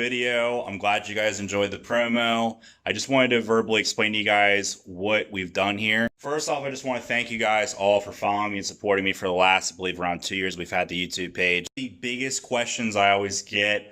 video. I'm glad you guys enjoyed the promo. I just wanted to verbally explain to you guys what we've done here. First off, I just want to thank you guys all for following me and supporting me for the last, I believe, around 2 years we've had the YouTube page. The biggest questions I always get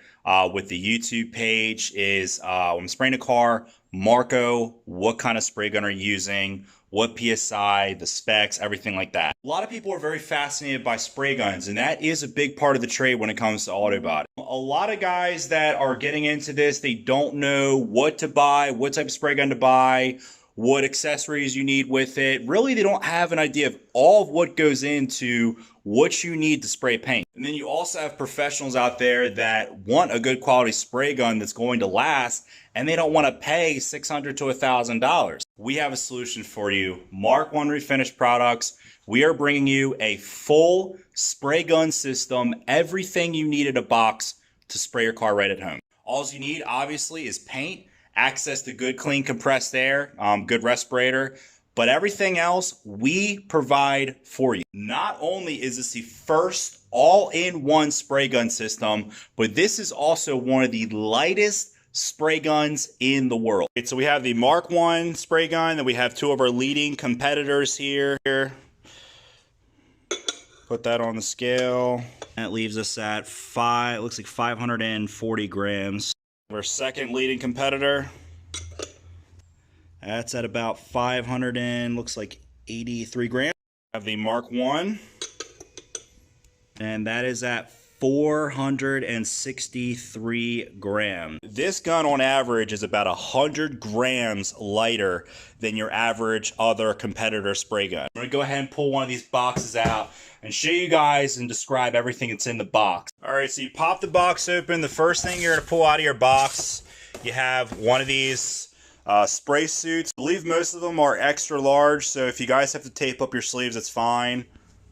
with the YouTube page is when I'm spraying a car, Marco, what kind of spray gun are you using? What PSI, the specs, everything like that. A lot of people are very fascinated by spray guns, and that is a big part of the trade when it comes to autobody. A lot of guys that are getting into this, they don't know what to buy, what type of spray gun to buy, what accessories you need with it. Really, they don't have an idea of all of what goes into what you need to spray paint. And then you also have professionals out there that want a good quality spray gun that's going to last, and they don't want to pay $600 to $1,000. We have a solution for you. Mark 1 Refinish Products. We are bringing you a full spray gun system, everything you need in a box to spray your car right at home. All you need, obviously, is paint, access to good, clean, compressed air, good respirator, but everything else we provide for you. Not only is this the first all-in-one spray gun system, but this is also one of the lightest spray guns in the world. So we have the Mark 1 spray gun, then we have two of our leading competitors here. Put that on the scale. That leaves us at looks like 540 grams. Our second leading competitor, that's at about 500 and looks like 83 grams. We have the Mark 1, and that is at 463 grams. This gun on average is about 100 grams lighter than your average other competitor spray gun. I'm gonna go ahead and pull one of these boxes out and show you guys and describe everything that's in the box. All right, so you pop the box open. The first thing you're gonna pull out of your box, you have one of these spray suits. I believe most of them are extra large, so if you guys have to tape up your sleeves, it's fine.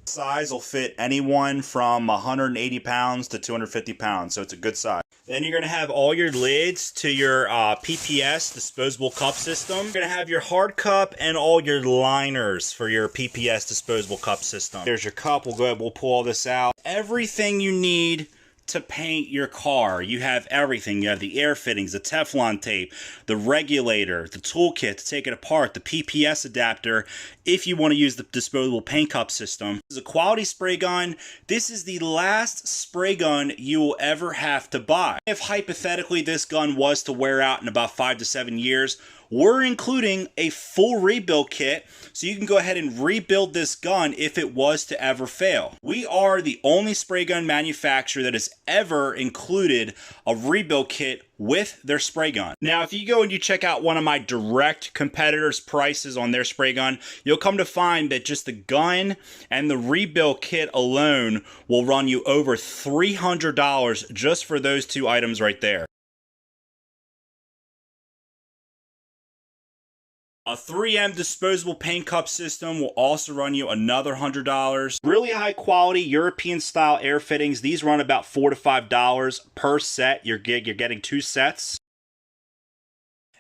Size will fit anyone from 180 pounds to 250 pounds, so it's a good size. Then you're going to have all your lids to your PPS disposable cup system. You're going to have your hard cup and all your liners for your PPS disposable cup system. There's your cup. We'll go ahead, we'll pull all this out. Everything you need to paint your car. You have everything. You have the air fittings, the Teflon tape, the regulator, the toolkit to take it apart, the PPS adapter if you want to use the disposable paint cup system. This is a quality spray gun. This is the last spray gun you will ever have to buy. If hypothetically this gun was to wear out in about 5 to 7 years, we're including a full rebuild kit, so you can go ahead and rebuild this gun if it was to ever fail. We are the only spray gun manufacturer that has ever included a rebuild kit with their spray gun. Now, if you go and you check out one of my direct competitors' prices on their spray gun, you'll come to find that just the gun and the rebuild kit alone will run you over $300 just for those two items right there. A 3M disposable paint cup system will also run you another $100. Really high quality European style air fittings. These run about $4 to $5 per set. You're getting 2 sets.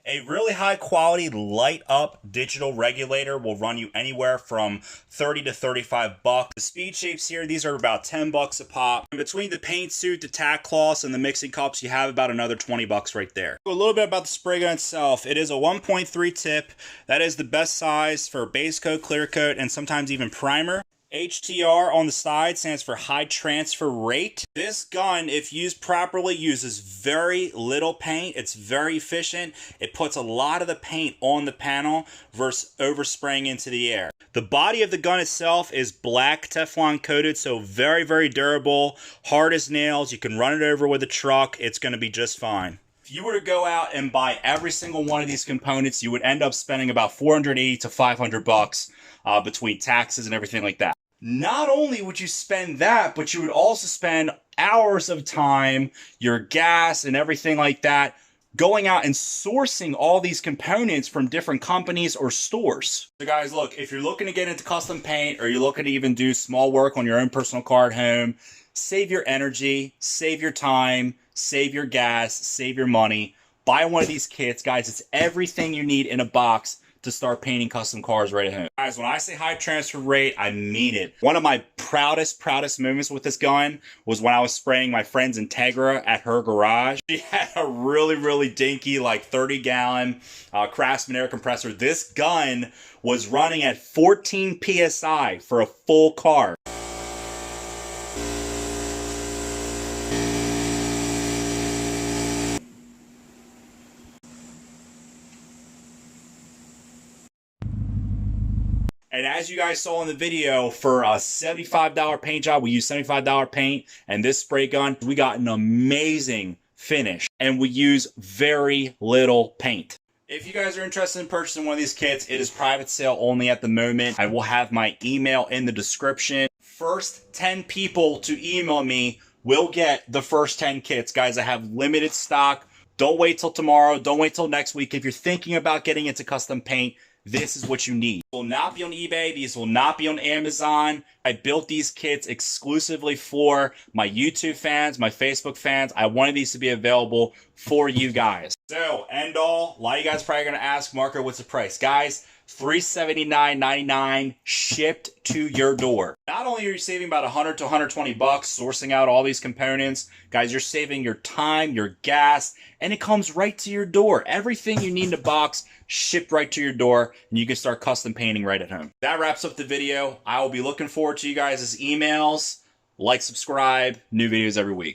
A really high quality light up digital regulator will run you anywhere from $30 to $35. The speed shapes here, these are about $10 a pop. And between the paint suit, the tack cloths, and the mixing cups, you have about another $20 right there. A little bit about the spray gun itself. It is a 1.3 tip. That is the best size for base coat, clear coat, and sometimes even primer. HTR on the side stands for high transfer rate. This gun, if used properly, uses very little paint. It's very efficient. It puts a lot of the paint on the panel versus overspraying into the air. The body of the gun itself is black Teflon coated, so very, very durable, hard as nails. You can run it over with a truck. It's going to be just fine. If you were to go out and buy every single one of these components, you would end up spending about $480 to $500 between taxes and everything like that. Not only would you spend that, but you would also spend hours of time, your gas and everything like that, going out and sourcing all these components from different companies or stores. So guys, look, if you're looking to get into custom paint or you're looking to even do small work on your own personal car at home, save your energy, save your time, save your gas, save your money. Buy one of these kits, guys. It's everything you need in a box to start painting custom cars right at home. Guys, when I say high transfer rate, I mean it. One of my proudest moments with this gun was when I was spraying my friend's Integra at her garage. She had a really dinky, like 30-gallon Craftsman air compressor. This gun was running at 14 PSI for a full car. And as you guys saw in the video, for a $75 paint job, we used $75 paint and this spray gun, we got an amazing finish. And we use very little paint. If you guys are interested in purchasing one of these kits, it is private sale only at the moment. I will have my email in the description. First 10 people to email me will get the first 10 kits. Guys, I have limited stock. Don't wait till tomorrow. Don't wait till next week. If you're thinking about getting into custom paint, this is what you need. These will not be on eBay. These will not be on Amazon. I built these kits exclusively for my YouTube fans, my Facebook fans. I wanted these to be available for you guys. So, end all, a lot of you guys are probably going to ask, Marco, what's the price? Guys, $379.99 shipped to your door. Not only are you saving about $100 to $120 sourcing out all these components, guys, you're saving your time, your gas, and it comes right to your door. Everything you need in a box shipped right to your door, and you can start custom painting right at home. That wraps up the video. I will be looking forward to you guys' emails. Like, subscribe, new videos every week.